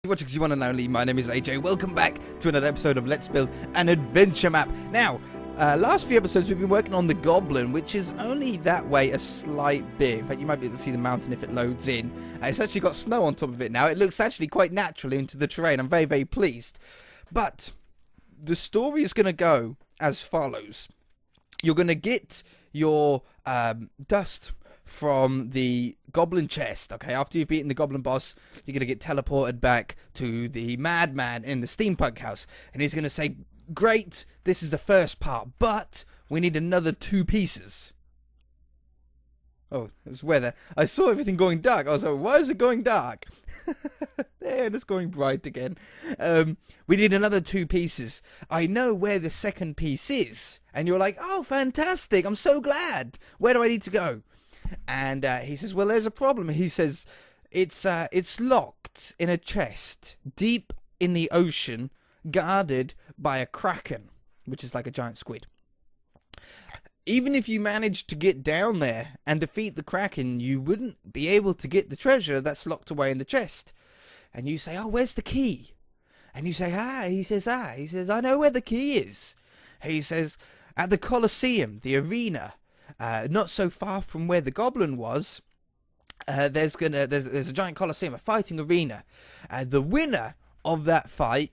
Watching you one and only, my name is AJ. Welcome back to another episode of Let's Build an Adventure Map. Now, last few episodes we've been working on the Goblin, which is only that way a slight bit. In fact, you might be able to see the mountain if it loads in. It's actually got snow on top of it now. It looks actually quite natural into the terrain. I'm very, very pleased. But the story is going to go as follows. You're going to get your dust from the goblin chest, okay? After you've beaten the goblin boss, you're going to get teleported back to the madman in the steampunk house, and he's going to say, great, this is the first part, but we need another 2 pieces. Oh, it's weather. I saw everything going dark. I was like, why is it going dark? And it's going bright again. We need another 2 pieces. I know where the second piece is. And you're like, oh, fantastic. I'm so glad. Where do I need to go? And he says, well, there's a problem. He says, it's locked in a chest deep in the ocean, guarded by a kraken, which is like a giant squid. Even if you managed to get down there and defeat the kraken, you wouldn't be able to get the treasure that's locked away in the chest. And you say, oh, where's the key? And you say, he says, I know where the key is. He says, at the Colosseum, the arena, not so far from where the goblin was, there's a giant Colosseum, a fighting arena. The winner of that fight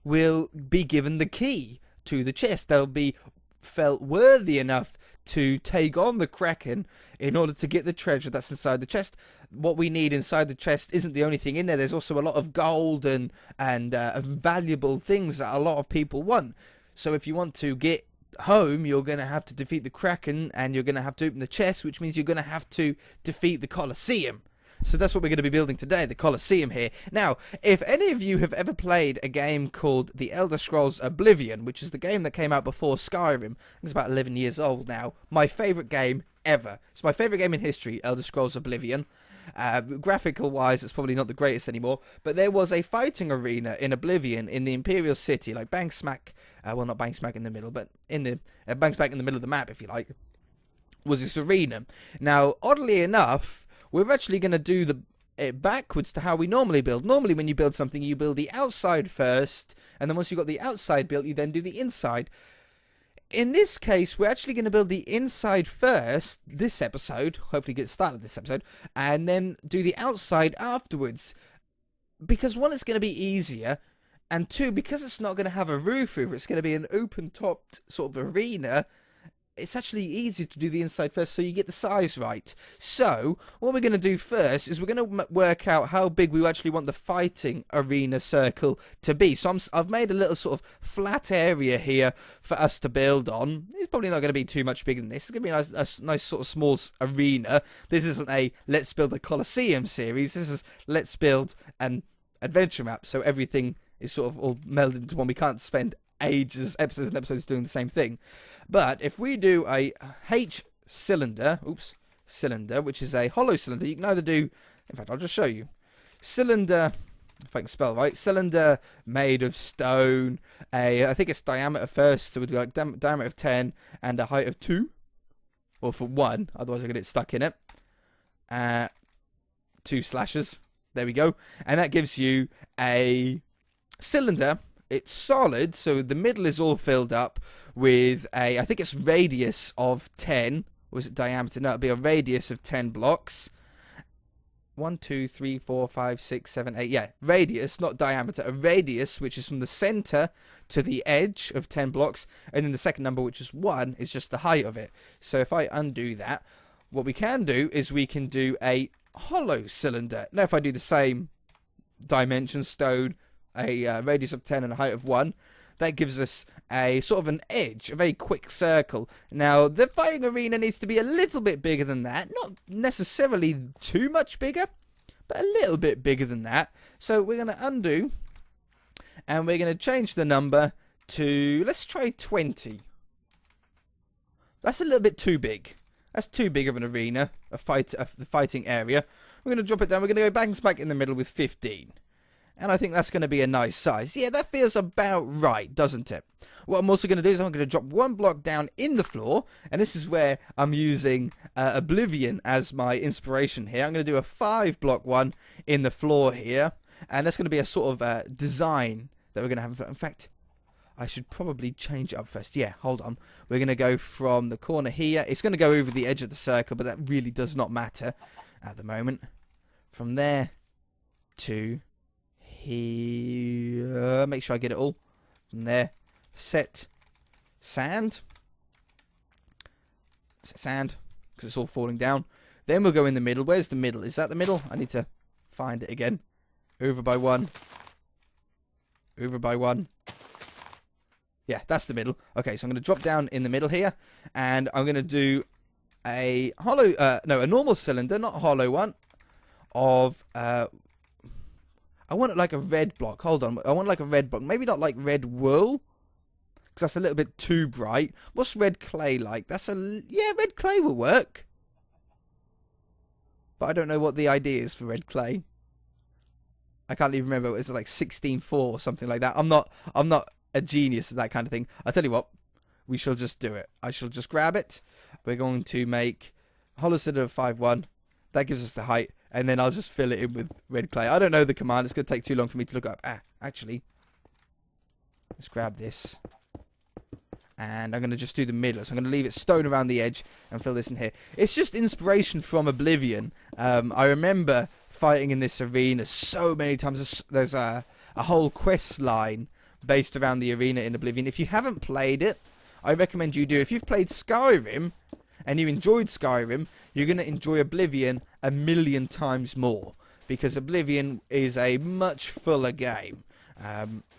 will be given the key to the chest. They'll be felt worthy enough to take on the kraken in order to get the treasure that's inside the chest. What we need inside the chest isn't the only thing in there. There's also a lot of gold and valuable things that a lot of people want. So if you want to get home, you're going to have to defeat the kraken, and you're going to have to open the chest, which means you're going to have to defeat the Colosseum. So that's what we're going to be building today, the Colosseum here. Now, if any of you have ever played a game called The Elder Scrolls Oblivion, which is the game that came out before Skyrim, it's about 11 years old now, my favourite game ever. It's my favourite game in history, Elder Scrolls Oblivion. Graphical wise, it's probably not the greatest anymore, but there was a fighting arena in Oblivion in the Imperial City, like bang smack, well, not bang smack in the middle, but in the bang smack in the middle of the map, if you like, was this arena. Now, oddly enough, we're actually going to do it backwards to how we normally build. Normally, when you build something, you build the outside first, and then once you've got the outside built, you then do the inside. In this case, we're actually going to build the inside first, this episode, hopefully get started this episode, and then do the outside afterwards. Because one, it's going to be easier, and two, because it's not going to have a roof over it, it's going to be an open-topped sort of arena, it's actually easier to do the inside first so you get the size right. So, what we're going to do first is we're going to work out how big we actually want the fighting arena circle to be. So I've made a little sort of flat area here for us to build on. It's probably not going to be too much bigger than this. It's going to be a nice sort of small arena. This isn't a Let's Build a Colosseum series. This is Let's Build an Adventure Map. So everything is sort of all melded into one. We can't spend episodes and episodes doing the same thing. But if we do a cylinder, which is a hollow cylinder, you can either do, in fact, I'll just show you. Cylinder, if I can spell right, cylinder made of stone, I think it's diameter first, so we'll do like diameter of 10 and a height of 2, or for 1, otherwise I'm going to get stuck in it. 2 slashes, there we go, and that gives you a cylinder. It's solid, so the middle is all filled up with I think it's radius of 10, or is it diameter? No, it'll be a radius of 10 blocks. 1, 2, 3, 4, 5, 6, 7, 8, yeah, radius, not diameter. A radius, which is from the center to the edge of 10 blocks, and then the second number, which is 1, is just the height of it. So if I undo that, what we can do is we can do a hollow cylinder. Now if I do the same dimension, stone, a radius of 10 and a height of 1, that gives us a sort of an edge, a very quick circle. Now, the fighting arena needs to be a little bit bigger than that. Not necessarily too much bigger, but a little bit bigger than that. So we're going to undo, and we're going to change the number to, let's try 20. That's a little bit too big. That's too big of an arena, the fighting area. We're going to drop it down. We're going to go bang smack in the middle with 15. And I think that's going to be a nice size. Yeah, that feels about right, doesn't it? What I'm also going to do is I'm going to drop 1 block down in the floor. And this is where I'm using Oblivion as my inspiration here. I'm going to do a 5 block one in the floor here. And that's going to be a sort of design that we're going to have. In fact, I should probably change it up first. Yeah, hold on. We're going to go from the corner here. It's going to go over the edge of the circle, but that really does not matter at the moment. From there to here. Make sure I get it all. From there. Set sand. Set sand. Because it's all falling down. Then we'll go in the middle. Where's the middle? Is that the middle? I need to find it again. Over by one. Over by one. Yeah, that's the middle. Okay, so I'm going to drop down in the middle here. And I'm going to do a hollow... no, a normal cylinder, not a hollow one. Of... I want it like a red block. Hold on. I want like a red block. Maybe not like red wool. Because that's a little bit too bright. What's red clay like? That's a... Yeah, red clay will work. But I don't know what the idea is for red clay. I can't even remember. It's like 16.4 or something like that. I'm not a genius at that kind of thing. I'll tell you what. We shall just do it. I shall just grab it. We're going to make hollow cylinder of 5.1. That gives us the height. And then I'll just fill it in with red clay. I don't know the command. It's going to take too long for me to look up. Actually. Let's grab this. And I'm going to just do the middle. So I'm going to leave it stone around the edge and fill this in here. It's just inspiration from Oblivion. I remember fighting in this arena so many times. There's a whole quest line based around the arena in Oblivion. If you haven't played it, I recommend you do. If you've played Skyrim and you enjoyed Skyrim, you're going to enjoy Oblivion a million times more. Because Oblivion is a much fuller game.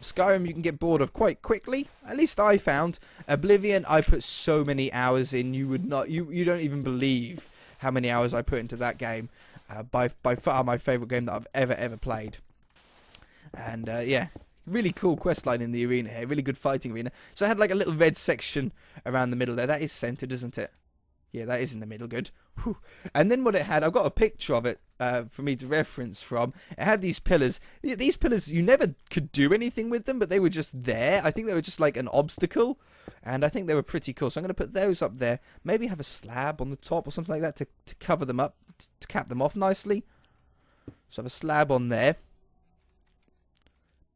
Skyrim you can get bored of quite quickly. At least I found. Oblivion I put so many hours in. You would not. You don't even believe how many hours I put into that game. By far my favourite game that I've ever played. And yeah, really cool questline in the arena here. Really good fighting arena. So I had like a little red section around the middle there. That is centered, isn't it? Yeah, that is in the middle. Good. Whew. And then what it had, I've got a picture of it for me to reference from. It had these pillars. These pillars, you never could do anything with them, but they were just there. I think they were just like an obstacle. And I think they were pretty cool. So I'm going to put those up there. Maybe have a slab on the top or something like that to cover them up, to cap them off nicely. So I have a slab on there.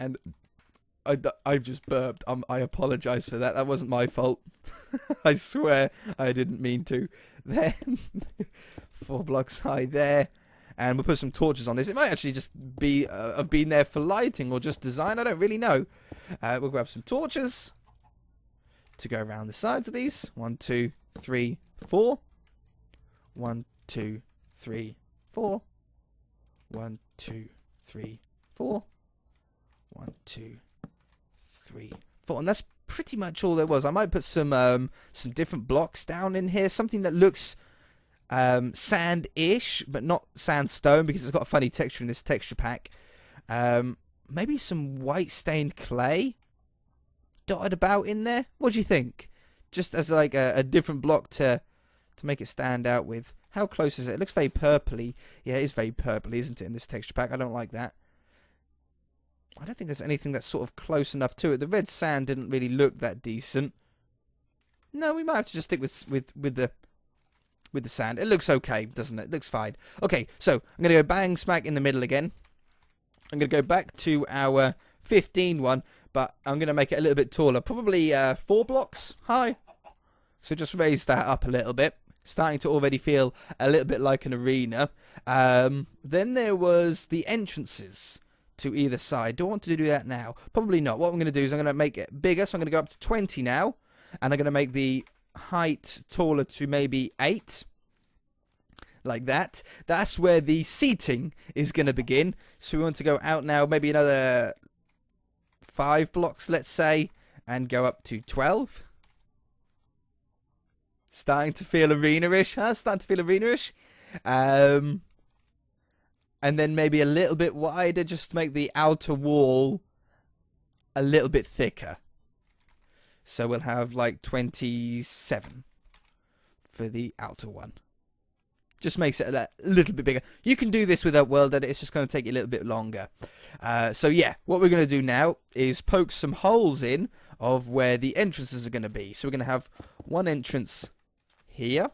And I've just burped. I apologise for that. That wasn't my fault. I swear I didn't mean to. Then 4 blocks high there. And we'll put some torches on this. It might actually just be have been there for lighting or just design. I don't really know. We'll grab some torches to go around the sides of these. 1, 2, 3, 4. 1, 2, 3, 4. 1, 2, 3, 4. 1, 2, 3, 4. And that's pretty much all there was. I might put some different blocks down in here. Something that looks sand-ish, but not sandstone, because it's got a funny texture in this texture pack. Maybe some white stained clay dotted about in there. What do you think? Just as like a different block to make it stand out with. How close is it? It looks very purpley. Yeah, it is very purpley, isn't it, in this texture pack? I don't like that. I don't think there's anything that's sort of close enough to it. The red sand didn't really look that decent. No, we might have to just stick with the sand. It looks okay, doesn't it? It looks fine. Okay, so I'm going to go bang smack in the middle again. I'm going to go back to our 15 one, but I'm going to make it a little bit taller. Probably 4 blocks high. So just raise that up a little bit. Starting to already feel a little bit like an arena. Then there was the entrances to either side. Do I want to do that now? Probably not. What I'm going to do is I'm going to make it bigger. So I'm going to go up to 20 now. And I'm going to make the height taller to maybe 8. Like that. That's where the seating is going to begin. So we want to go out now, maybe another 5 blocks, let's say. And go up to 12. Starting to feel arena-ish, huh? Starting to feel arena-ish. And then maybe a little bit wider just to make the outer wall a little bit thicker. So we'll have like 27 for the outer one. Just makes it a little bit bigger. You can do this without World Edit. It's just going to take you a little bit longer. So yeah, what we're going to do now is poke some holes in of where the entrances are going to be. So we're going to have one entrance here.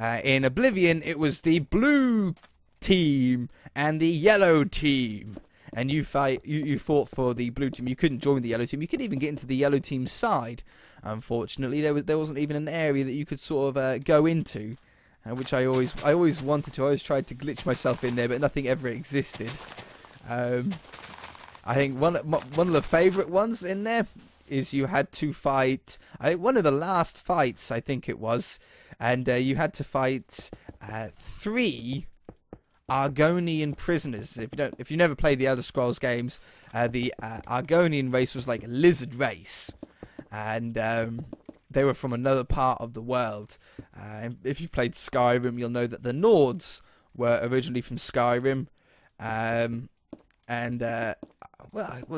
In Oblivion, it was the blue team and the yellow team. and you fought for the blue team. You couldn't join the yellow team. You couldn't even get into the yellow team's side. Unfortunately, there wasn't even an area that you could sort of go into, which I always wanted to. I always tried to glitch myself in there, but nothing ever existed. I think one of the favourite ones in there is you had to fight. One of the last fights, I think it was, and you had to fight 3 Argonian prisoners. If you never played the Elder Scrolls games, the Argonian race was like a lizard race, and they were from another part of the world. If you've played Skyrim, you'll know that the Nords were originally from Skyrim, well,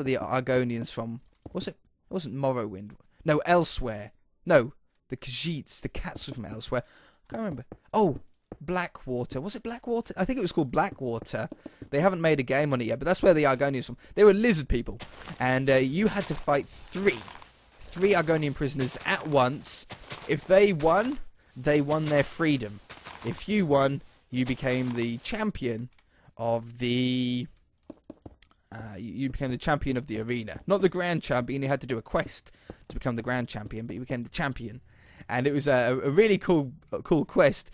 the Argonians from, was it? It wasn't Morrowind. No, Elsewhere. No, the Khajiits, the cats were from Elsewhere. I can't remember. Oh, Blackwater. Was it Blackwater? I think it was called Blackwater. They haven't made a game on it yet, but that's where the Argonians from. They were lizard people, and you had to fight 3 Argonian prisoners at once. If they won their freedom. If you won, you became the champion of the. You became the champion of the arena, not the grand champion. You had to do a quest to become the grand champion, but you became the champion, and it was a really cool quest.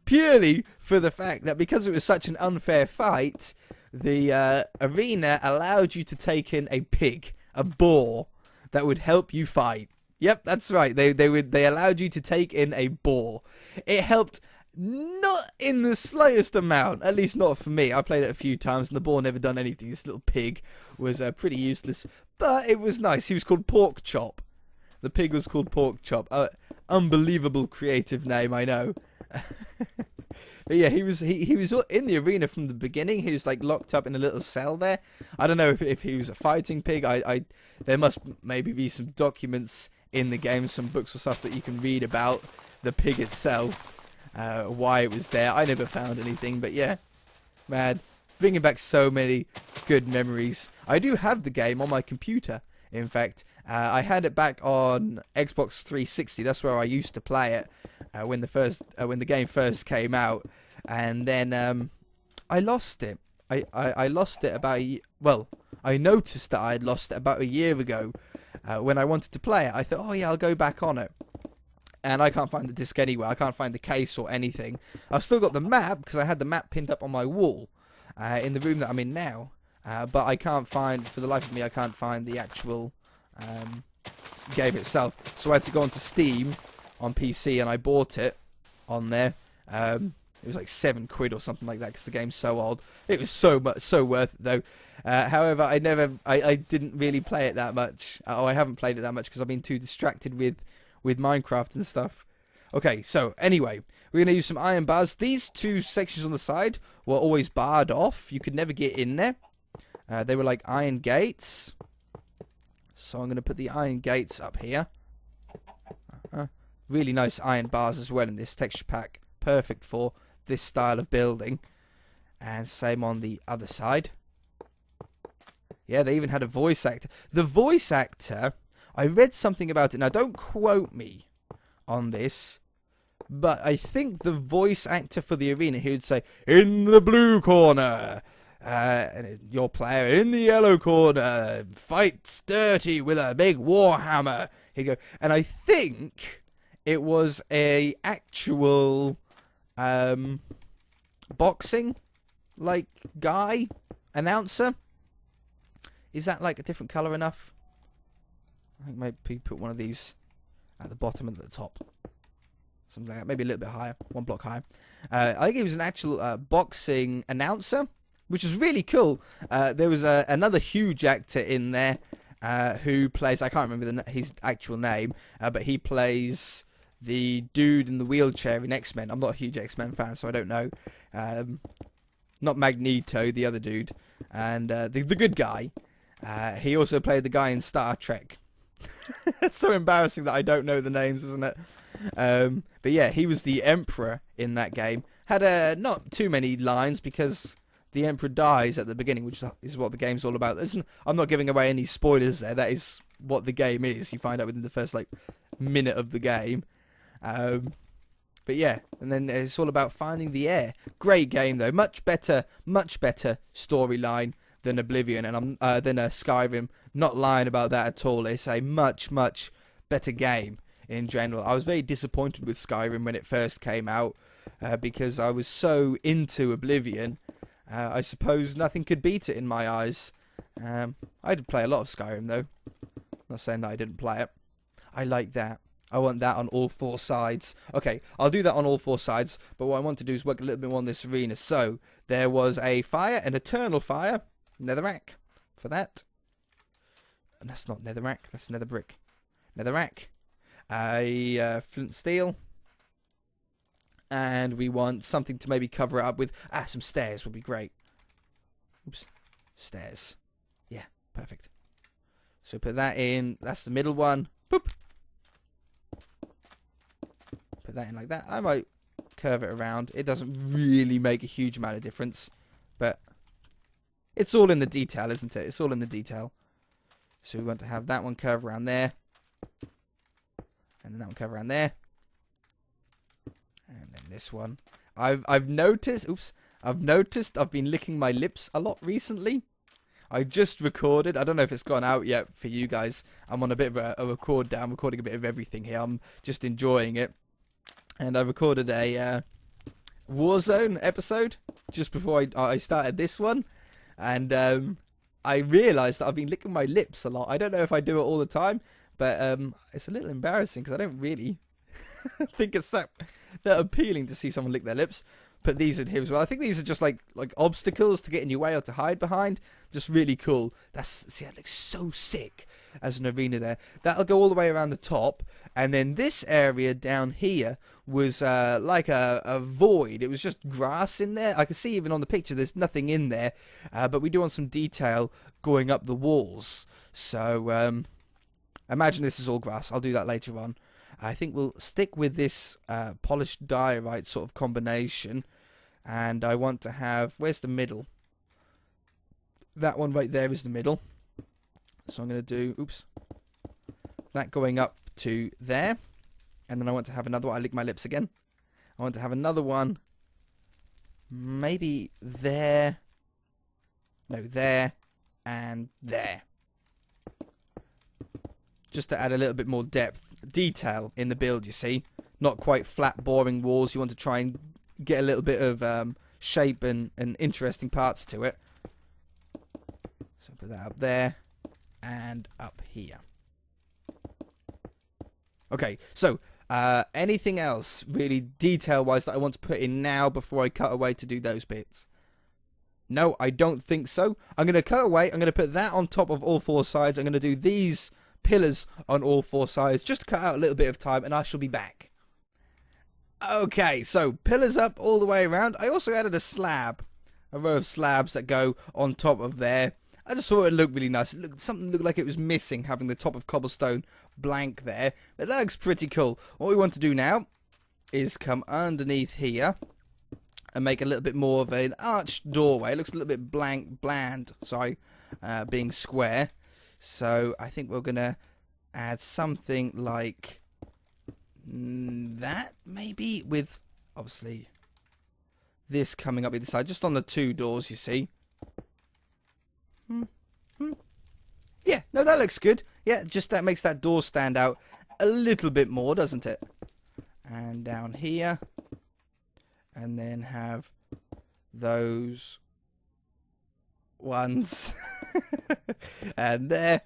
Purely for the fact that because it was such an unfair fight, the arena allowed you to take in a pig, a boar, that would help you fight. Yep, that's right. They allowed you to take in a boar. It helped not in the slightest amount, at least not for me. I played it a few times and the boar never done anything. This little pig was pretty useless, but it was nice. He was called Pork Chop. The pig was called Pork Chop. Unbelievable creative name, I know. But yeah, he was in the arena from the beginning. He was like locked up in a little cell there. I don't know if he was a fighting pig. There must maybe be some documents in the game, some books or stuff that you can read about the pig itself, why it was there. I never found anything, but yeah, man, bringing back so many good memories. I do have the game on my computer. In fact, I had it back on Xbox 360. That's where I used to play it when the game first came out, and then I lost it. I lost it I noticed that I had lost it about a year ago when I wanted to play it. I thought, oh yeah, I'll go back on it, and I can't find the disc anywhere. I can't find the case or anything. I've still got the map because I had the map pinned up on my wall in the room that I'm in now. But I can't find, for the life of me, I can't find the actual game itself. So I had to go onto Steam on PC and I bought it on there. It was like £7 or something like that because the game's so old. It was so worth it though. However, I didn't really play it that much. I haven't played it that much because I've been too distracted with Minecraft and stuff. Okay, so anyway, we're going to use some iron bars. These 2 sections on the side were always barred off. You could never get in there. They were like iron gates. So I'm going to put the iron gates up here. Really nice iron bars as well in this texture pack. Perfect for this style of building. And same on the other side. Yeah, they even had a voice actor. The voice actor, I read something about it. Now, don't quote me on this, but I think the voice actor for the arena, he would say, in the blue corner, and your player in the yellow corner fights dirty with a big warhammer. He'd go, and I think it was a actual boxing like guy announcer. Is that like a different color enough? I think maybe put one of these at the bottom and at the top. Something like that. Maybe a little bit higher. 1 block higher. I think he was an actual boxing announcer, which is really cool. There was another huge actor in there who plays, I can't remember his actual name, but he plays the dude in the wheelchair in X-Men. I'm not a huge X-Men fan, so I don't know. Not Magneto, the other dude. And the good guy. He also played the guy in Star Trek. It's so embarrassing that I don't know the names, isn't it? But yeah, he was the Emperor in that game. Had not too many lines because the Emperor dies at the beginning, which is what the game's all about. I'm not giving away any spoilers there. That is what the game is. You find out within the first minute of the game. But yeah, and then it's all about finding the heir. Great game though. Much better storyline than Oblivion, and than Skyrim. Not lying about that at all. It's a much better game in general. I was very disappointed with Skyrim when it first came out because I was so into Oblivion. I suppose nothing could beat it in my eyes. I did play a lot of Skyrim though. Not saying that I didn't play it. I like that. I want that on all 4 sides. Okay, I'll do that on all 4 sides, but what I want to do is work a little bit more on this arena. So, there was a fire, an eternal fire, netherrack for that. And that's not netherrack, that's nether brick. Netherrack, a flint steel, and we want something to maybe cover it up with. Some stairs would be great. Oops, stairs. Yeah, perfect. So put that in, that's the middle one. Boop. Put that in like that. I might curve it around. It doesn't really make a huge amount of difference, but it's all in the detail, isn't it? It's all in the detail. So we want to have that one curve around there, and then that one curve around there, and then this one. I've noticed. Oops. I've noticed I've been licking my lips a lot recently. I just recorded. I don't know if it's gone out yet for you guys. I'm on a bit of a record down, recording a bit of everything here. I'm just enjoying it. And I recorded a Warzone episode just before I started this one. And I realised that I've been licking my lips a lot. I don't know if I do it all the time, but it's a little embarrassing because I don't really think it's that appealing to see someone lick their lips. Put these in here as well. I think these are just like obstacles to get in your way or to hide behind. Just really cool. See, that looks so sick as an arena there. That'll go all the way around the top, and then this area down here was like a void. It was just grass in there. I can see even on the picture there's nothing in there, but we do want some detail going up the walls. So imagine this is all grass. I'll do that later on. I think we'll stick with this polished diorite sort of combination. And I want to have... Where's the middle? That one right there is the middle. So I'm going to do... Oops. That going up to there. And then I want to have another one. I lick my lips again. I want to have another one. Maybe there. No, there. And there. Just to add a little bit more detail in the build, you see. Not quite flat, boring walls. You want to try and get a little bit of shape and interesting parts to it. So put that up there and up here. Okay, so anything else really detail-wise that I want to put in now before I cut away to do those bits? No, I don't think so. I'm going to cut away. I'm going to put that on top of all 4 sides. I'm going to do these pillars on all 4 sides just to cut out a little bit of time, and I shall be back. Okay, so pillars up all the way around. I also added a row of slabs that go on top of there. I just thought it looked really nice. Something looked like it was missing, having the top of cobblestone blank there. But that looks pretty cool. What we want to do now is come underneath here and make a little bit more of an arched doorway. It looks a little bit bland, being square. So I think we're going to add something like that, maybe, with obviously this coming up either side, just on the 2 doors, you see. Yeah, no, that looks good. Yeah, just that makes that door stand out a little bit more, doesn't it? And down here, and then have those ones and there,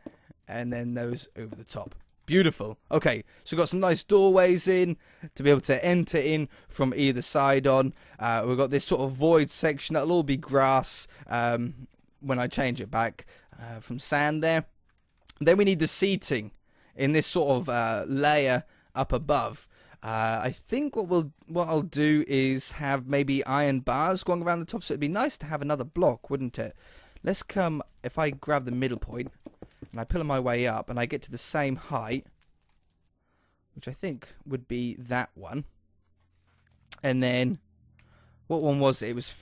and then those over the top. Beautiful. Okay, so we've got some nice doorways in to be able to enter in from either side on. We've got this sort of void section that'll all be grass when I change it back from sand there. Then we need the seating in this sort of layer up above. I think what I'll do is have maybe iron bars going around the top, so it'd be nice to have another block, wouldn't it? Let's come, if I grab the middle point and I pillar my way up and I get to the same height, which I think would be that one. And then, what one was it? It was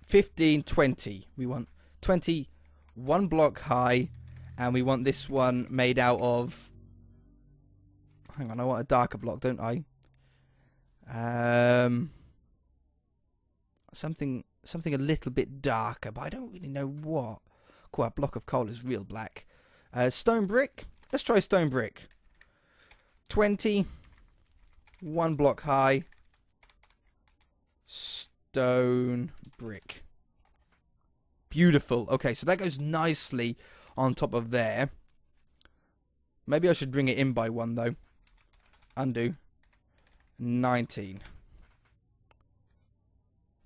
15, 20. We want 20, 1 block high, and we want this one made out of... Hang on, I want a darker block, don't I? Something something a little bit darker, but I don't really know what. Cool, our block of coal is real black. Stone brick. Let's try stone brick. 20. 1 block high. Stone brick. Beautiful. Okay, so that goes nicely on top of there. Maybe I should bring it in by 1, though. Undo. 19.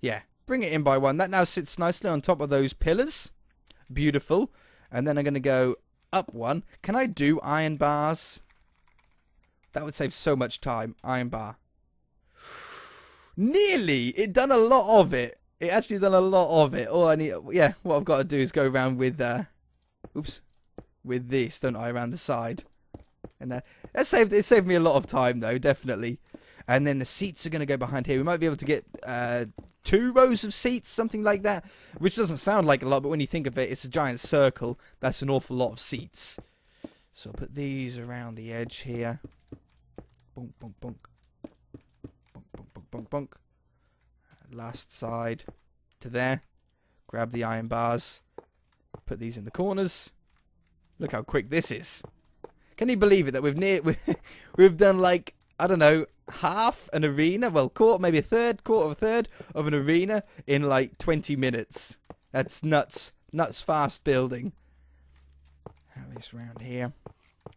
Yeah, bring it in by 1. That now sits nicely on top of those pillars. Beautiful. And then I'm going to go up 1. Can I do iron bars? That would save so much time. Iron bar. Nearly! It done a lot of it. It actually done a lot of it. All I need... Yeah, what I've got to do is go around with... oops. With this, don't I? Around the side. And it saved me a lot of time, though. Definitely. And then the seats are going to go behind here. We might be able to get 2 rows of seats, something like that. Which doesn't sound like a lot, but when you think of it, it's a giant circle. That's an awful lot of seats. So I'll put these around the edge here. Bonk, bonk, bonk. Bonk, bonk, bonk, bonk, bonk. Last side to there. Grab the iron bars. Put these in the corners. Look how quick this is. Can you believe it that we've done like, I don't know, half an arena, well, maybe a third of an arena in like 20 minutes. That's nuts. Nuts fast building. Have this round here.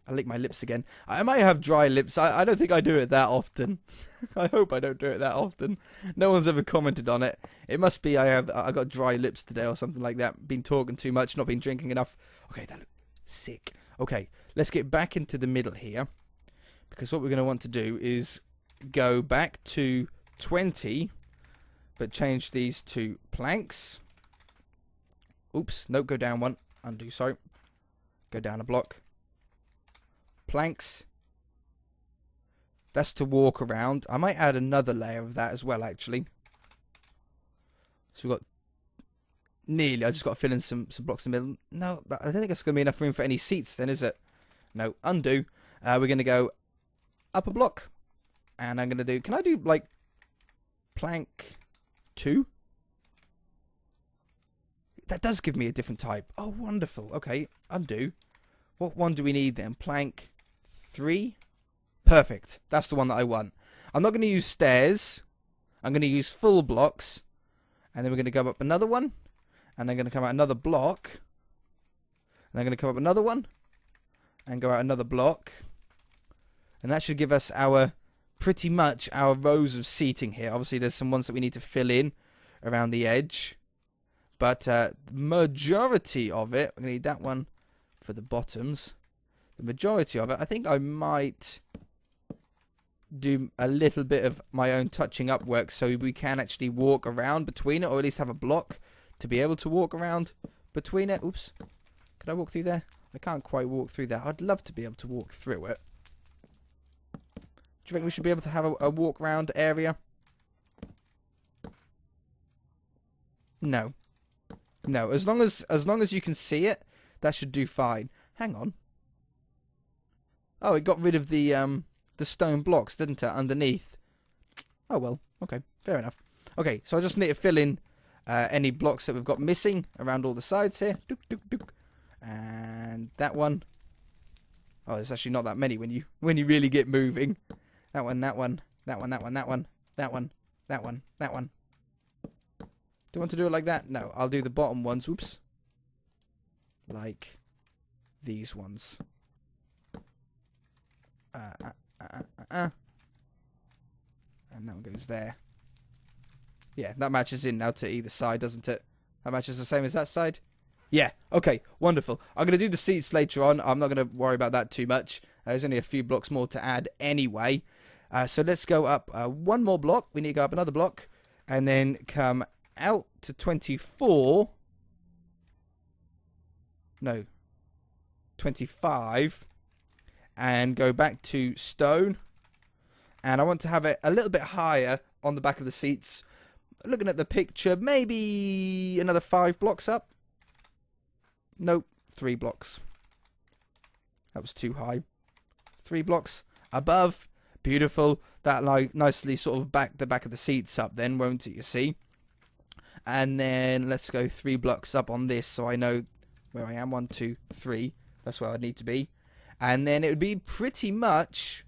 I lick my lips again. I might have dry lips. I don't think I do it that often. I hope I don't do it that often. No one's ever commented on it. It must be I got dry lips today or something like that. Been talking too much, not been drinking enough. Okay, that looks sick. Okay, let's get back into the middle here. Because what we're going to want to do is go back to 20, but change these to planks. Oops, nope, go down 1. Undo, sorry. Go down a block. Planks. That's to walk around. I might add another layer of that as well, actually. So we've got nearly. I just got to fill in some blocks in the middle. No, I don't think that's going to be enough room for any seats then, is it? No, undo. We're going to go up a block. And I'm going to do... Can I do, like, plank 2? That does give me a different type. Oh, wonderful. Okay, undo. What one do we need then? Plank 3? Perfect. That's the one that I want. I'm not going to use stairs. I'm going to use full blocks. And then we're going to go up another one. And then going to come out another block. And then going to come up another one. And go out another block. And that should give us our... pretty much our rows of seating here. Obviously, there's some ones that we need to fill in around the edge. But majority of it... I'm going to need that one for the bottoms. The majority of it, I think I might do a little bit of my own touching up work so we can actually walk around between it, or at least have a block to be able to walk around between it. Oops. Can I walk through there? I can't quite walk through there. I'd love to be able to walk through it. Do you think we should be able to have a walk around area? No. No, as long as you can see it, that should do fine. Hang on. Oh, it got rid of the stone blocks, didn't it, underneath? Oh, well. Okay, fair enough. Okay, so I just need to fill in any blocks that we've got missing around all the sides here. Dook, dook, dook. And that one. Oh, there's actually not that many when you really get moving. That one, that one, that one, that one, that one, that one, that one, that one. Do you want to do it like that? No, I'll do the bottom ones. Oops. Like these ones. And that one goes there. Yeah, that matches in now to either side, doesn't it? That matches the same as that side? Yeah, okay, wonderful. I'm going to do the seats later on. I'm not going to worry about that too much. There's only a few blocks more to add anyway. So let's go up one more block. We need to go up another block. And then come out to 24. No. 25. And go back to stone. And I want to have it a little bit higher on the back of the seats. Looking at the picture, maybe another 5 blocks up. Nope, 3 blocks. That was too high. 3 blocks above. Beautiful. That like nicely sort of back the back of the seats up then, won't it, you see? And then let's go 3 blocks up on this so I know where I am. 1, 2, 3. That's where I need to be. And then it would be pretty much...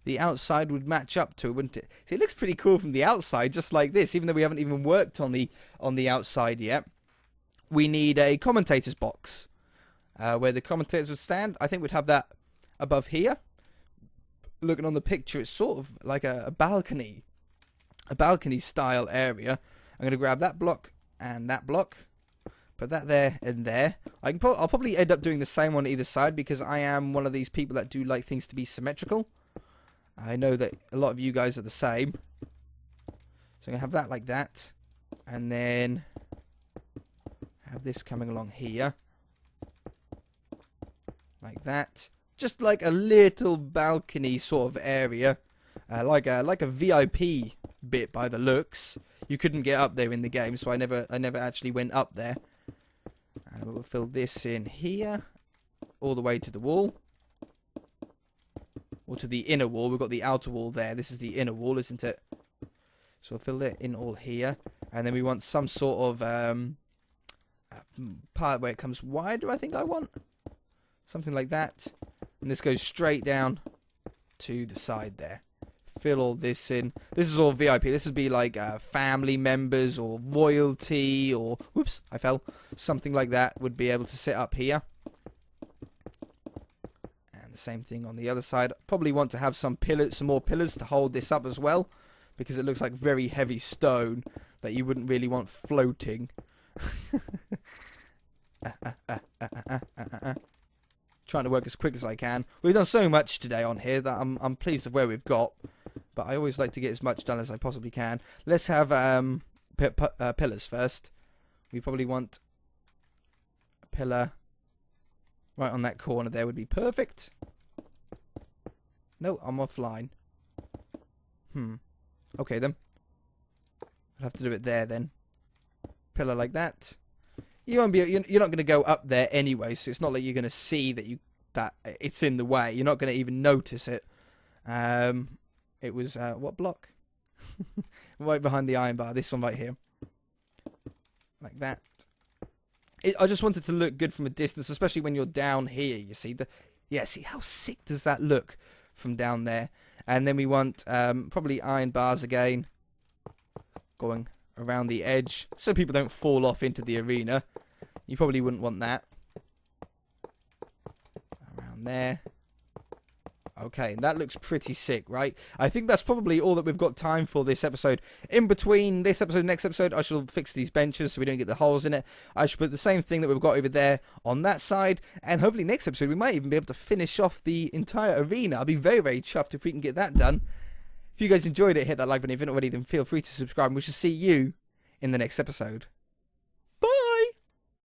the outside would match up to it, wouldn't it? See, it looks pretty cool from the outside, just like this, even though we haven't even worked on the outside yet. We need a commentator's box. Where the commentators would stand. I think we'd have that above here. Looking on the picture, it's sort of like a balcony. A balcony style area. I'm going to grab that block and that block. Put that there and there. I'll probably end up doing the same on either side because I am one of these people that do like things to be symmetrical. I know that a lot of you guys are the same. So I'm going to have that like that. And then have this coming along here. Like that. Just like a little balcony sort of area. Like a VIP bit by the looks. You couldn't get up there in the game, so I never actually went up there. And we'll fill this in here. All the way to the wall. Or to the inner wall. We've got the outer wall there. This is the inner wall, isn't it? So we'll fill it in all here. And then we want some sort of part where it comes wider, I think I want. Something like that. And this goes straight down to the side there. Fill all this in. This is all VIP. This would be like family members or royalty or... whoops, I fell. Something like that would be able to sit up here. And the same thing on the other side. Probably want to have some more pillars to hold this up as well. Because it looks like very heavy stone that you wouldn't really want floating. Trying to work as quick as I can. We've done so much today on here that I'm pleased with where we've got. But I always like to get as much done as I possibly can. Let's have pillars first. We probably want a pillar right on that corner there would be perfect. No, I'm offline. Okay then. I'll have to do it there then. Pillar like that. You won't be. You're not going to go up there anyway, so it's not like you're going to see that it's in the way. You're not going to even notice it. It was what block? Right behind the iron bar. This one right here, like that. I just wanted to look good from a distance, especially when you're down here. You see see how sick does that look from down there? And then we want probably iron bars again, going around the edge so people don't fall off into the arena. You probably wouldn't want that. Around there. Okay, that looks pretty sick, right? I think that's probably all that we've got time for this episode. In between this episode and next episode, I shall fix these benches so we don't get the holes in it. I should put the same thing that we've got over there on that side. And hopefully next episode we might even be able to finish off the entire arena. I'll be very, very chuffed if we can get that done. If you guys enjoyed it, hit that like button. If you're not already, then feel free to subscribe. And we shall see you in the next episode.